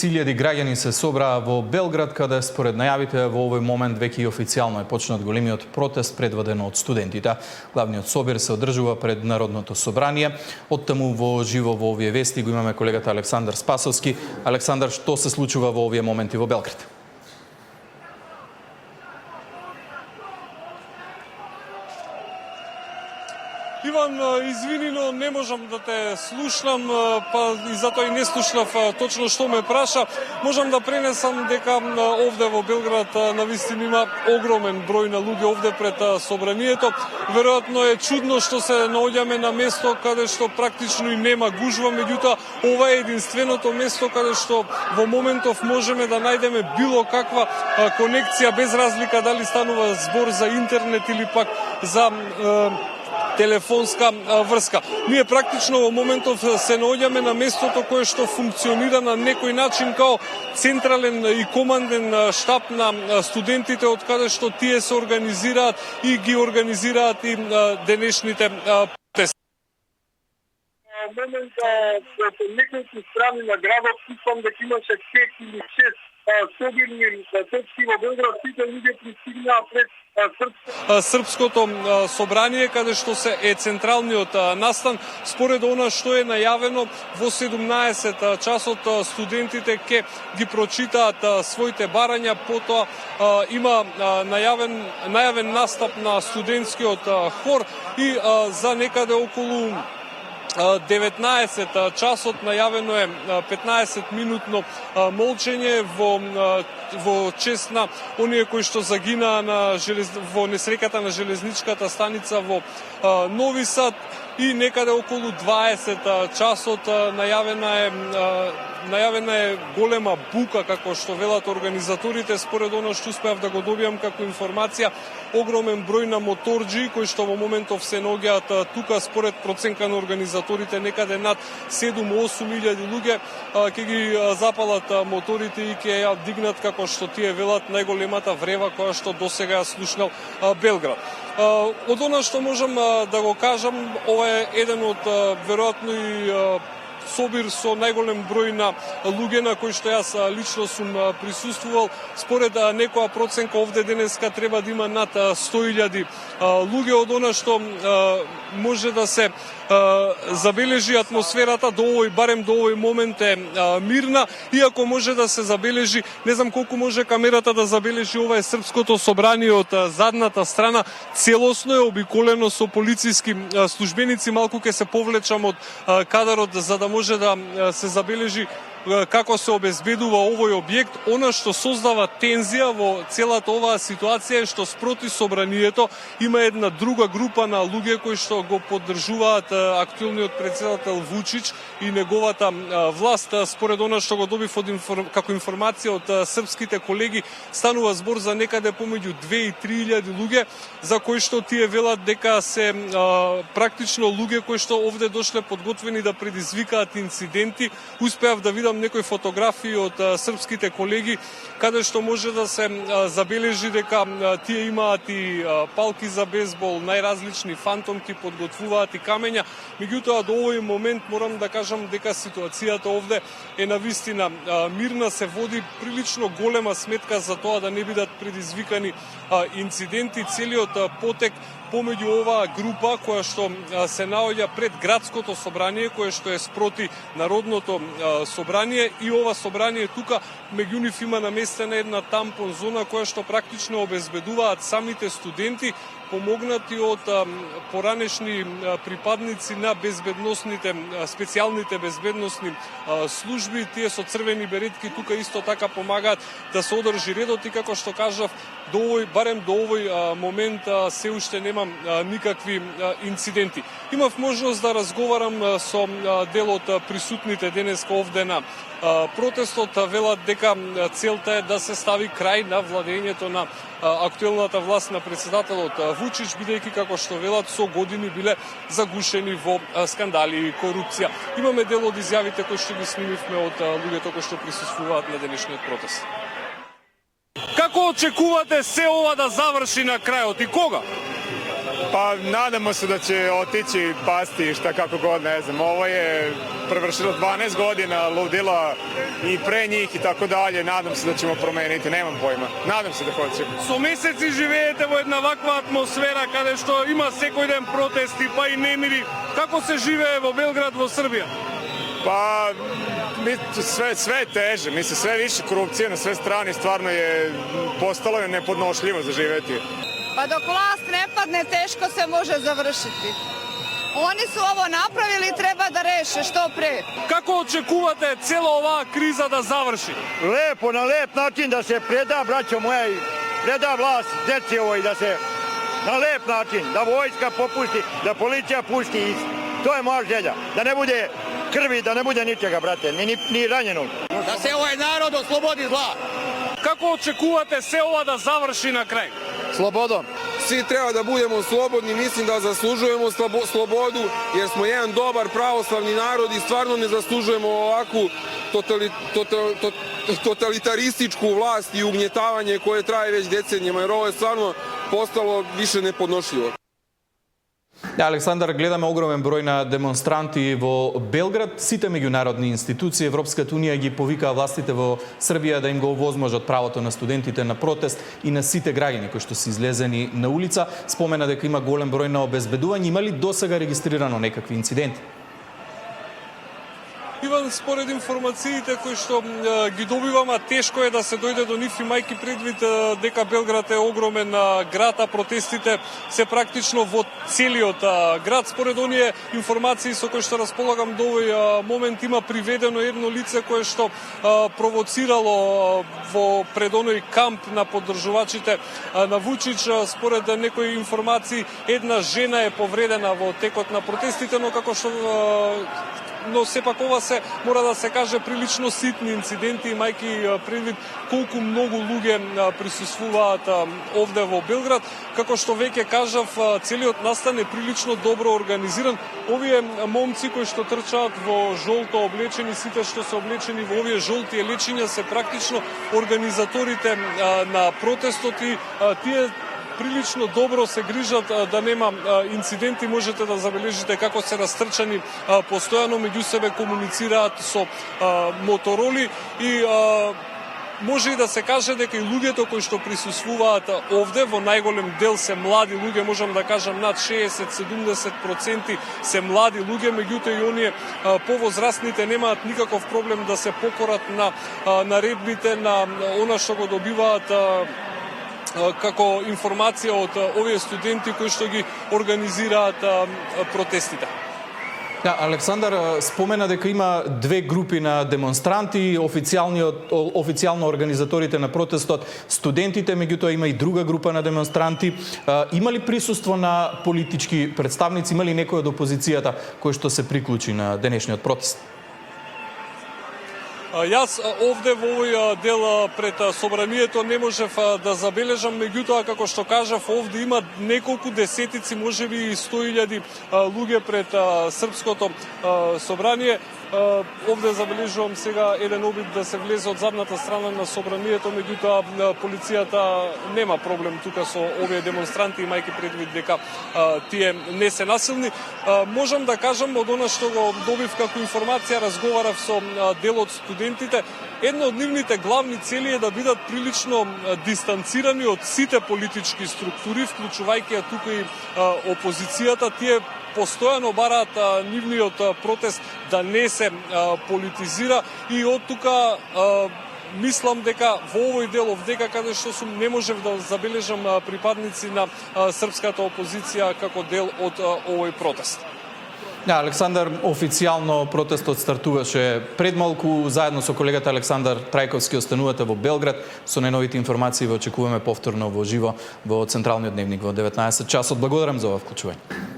Илјади граѓани се собраа во Белград, каде според најавите во овој момент веќе и официјално е почнат големиот протест предводен од студентите. Главниот собир се одржува пред Народното собрание. Оттаму во живо во овие вести го имаме колегата Александар Спасовски. Александар, што се случува во овие моменти во Белград? Иван, извини, но не можам да те слушнам, па и затоа и не слушнав точно што ме праша. Можам да пренесам дека овде во Белград навистина има огромен број на луѓе овде пред собранието. Веројатно е чудно што се наоѓаме на место каде што практично и нема гужва, меѓутоа ова е единственото место каде што во моментов можеме да најдеме било каква конекција, без разлика дали станува збор за интернет или пак за телефонска врска. Ние практично во моментов се наоѓаме на местото кое што функционира на некој начин као централен и команден штаб на студентите, од каде што тие се организираат и ги организираат и денешните протести. Момент со неколку страни на градот, слушам дека имаше 5 или 6 собирни точки во Белград, сите луѓе пристигнаа пред Српското собрание, каде што е централниот настан. Според она што е најавено, во 17 часот студентите ќе ги прочитаат своите барања, потоа има најавен настап на студентскиот хор и за некаде околу 19 часот најавено е 15-минутно молчење во чест на оние кои што загинаа во несреќата на железничката станица во Нови Сад, и некаде околу 20 часот најавена е голема бука, како што велат организаторите. Според оно што успеав да го добијам како информација, огромен број на моторџи кои што во моментов се наоѓаат тука, според проценка на организаторите некаде над 7-8 илјади луѓе ќе ги запалат моторите и ќе ја дигнат, како што тие велат, најголемата врева која што досега ја слушнал Белград. Од она што можам да го кажам, ова е еден од веројатно и собир со најголем број на луѓе на кои што јас лично сум присуствувал. Според некоја проценка овде денеска треба да има над 100.000 луѓе. Од она што може да се забележи, атмосферата барем до овој момент е мирна, иако може да се забележи, не знам колку може камерата да забележи, ова е Српското собрание од задната страна, целосно е обиколено со полициски службеници. Малку ќе се повлечам од кадарот за да може да се забележи како се обезбедува овој објект. Она што создава тензија во целата оваа ситуација е што спроти собранието има една друга група на луѓе кои што го поддржуваат актуелниот председател Вучич и неговата власт. Според она што го добив како информација од српските колеги, станува збор за некаде помеѓу 2 и 3 илјади луѓе, за кои што тие велат дека се практично луѓе кои што овде дошле подготвени да предизвикаат инциденти. Успеав да видам некои фотографии од српските колеги, каде што може да се забележи дека тие имаат и палки за бейсбол, најразлични фантомки, подготвуваат и камења. Меѓутоа, до овој момент морам да кажам дека ситуацијата овде е навистина мирна, се води прилично голема сметка за тоа да не бидат предизвикани инциденти. Целиот потек помеѓу оваа група која што се наоѓа пред градското собрание, кое што е спроти Народното собрание, и ова собрание тука, меѓу нив има наместена една тампон зона која што практично обезбедуваат самите студенти, помогнати од поранешни припадници на специјалните безбедносни служби. Тие со црвени беретки тука исто така помагаат да се одржи редот и, како што кажав, барем до овој момент се уште немам никакви инциденти. Имав можност да разговарам со дел од присутните денеска овде на протестот. Велат дека целта е да се стави крај на владењето на актуелната власт на председателот Вучич, бидејќи, како што велат, со години биле загушени во скандали и корупција. Имаме дел од изјавите кои што ги снимивме од луѓето кои што присуствуваат на денешниот протест. Како очекувате се ова да заврши на крајот и кога? Pa nadamo se da će otići, pasti, šta kako god, ne znam. Ovo je prevršilo 12 godina ludila i pre njih i tako dalje. Nadam se da ćemo promeniti, nemam pojma. Nadam se da hoćemo. Со месеци живеете во една ваква атмосфера каде што има секој ден протести, па и немири. Како се живее во Белград, во Србија? Pa sve je teže, mislim sve više korupcije na sve strane, stvarno je postalo je nepodnošljivo za živeti. Pa dok vlast ne padne, teško se može završiti. Oni su ovo napravili i treba da reše što pre. Како очекувате цела оваа криза да заврши? Lepo, na lep način da se preda, braćo moja, i preda vlast deci ovoj, da se na lep način, da vojska popusti, da policija pusti. To je moja želja, da ne bude krvi, da ne bude ničega, brate, ni ranjenog. Da se ovaj narod oslobodi zla. Како очекувате се ова да заврши на крај? Slobodom. Svi treba da budemo slobodni, mislim da zaslužujemo slobodu, jer smo jedan dobar pravoslavni narod i stvarno ne zaslužujemo ovakvu totalitarističku vlast i ugnjetavanje koje traje već decenijama, jer ovo je stvarno postalo više nepodnošljivo. Александар, гледаме огромен број на демонстранти во Белград. Сите меѓународни институции, Европската унија ги повикаа властите во Србија да им го овозможат правото на студентите на протест и на сите граѓани кои што се излезени на улица. Спомена дека има голем број на обезбедувања. Има ли досега регистрирано некакви инциденти? Иван, според информациите кои што ги добивам, тешко е да се дојде до нив, имајќи предвид дека Белград е огромен град, а протестите се практично во целиот град. Според оние информации со кои што располагам до овој момент, има приведено едно лице кое што провоцирало во пред оној камп на поддржувачите на Вучич. Според некои информации, една жена е повредена во текот на протестите, но сепак ова се мора да се каже прилично ситни инциденти, имајќи предвид колку многу луѓе присуствуваат овде во Белград. Како што веќе кажав, целиот настан е прилично добро организиран. Овие момци кои што трчаат во жолто облечени, сите што се облечени во овие жолти лечиња се практично организаторите на протестот и тие прилично добро се грижат да нема инциденти. Можете да забележите како се растрчани постојано, меѓу себе комуницираат со мотороли и може и да се каже дека и луѓето кои што присуствуваат овде во најголем дел се млади луѓе, можам да кажам над 60-70% се млади луѓе, меѓутоа и оние повозрастните немаат никаков проблем да се покорат на наредбите, на она што го добиваат како информација од овие студенти кои што ги организираат протестите. Александар спомена дека има две групи на демонстранти, официјално организаторите на протестот, студентите, меѓутоа има и друга група на демонстранти. Има ли присуство на политички представници, има ли некој од опозицијата кој што се приклучи на денешниот протест? Јас овде во овој дел пред собранието не можев да забележам, меѓутоа како што кажав, овде има неколку десетици, можеби и 100.000 луѓе пред српското собрание. Овде забележувам сега еден обид да се влезе од задната страна на собранието, меѓутоа полицијата нема проблем тука со овие демонстранти, имајќи предвид дека тие не се насилни. Можам да кажам од она што го добив како информација, разговарав со дел од студентите, една од нивните главни цели е да бидат прилично дистанцирани од сите политички структури, вклучувајќи тука и опозицијата. Тие постојано бараат нивниот протест да не се политизира и од тука мислам дека во овој дел овдека каде што сум не можев да забележам припадници на српската опозиција како дел од овој протест. Александар, официјално протестот стартуваше пред малку, заедно со колегата Александар Трајковски останувате во Белград. Со најновите информации ве очекуваме повторно во живо во Централниот дневник во 19 часот. Благодарам за ова вклучување.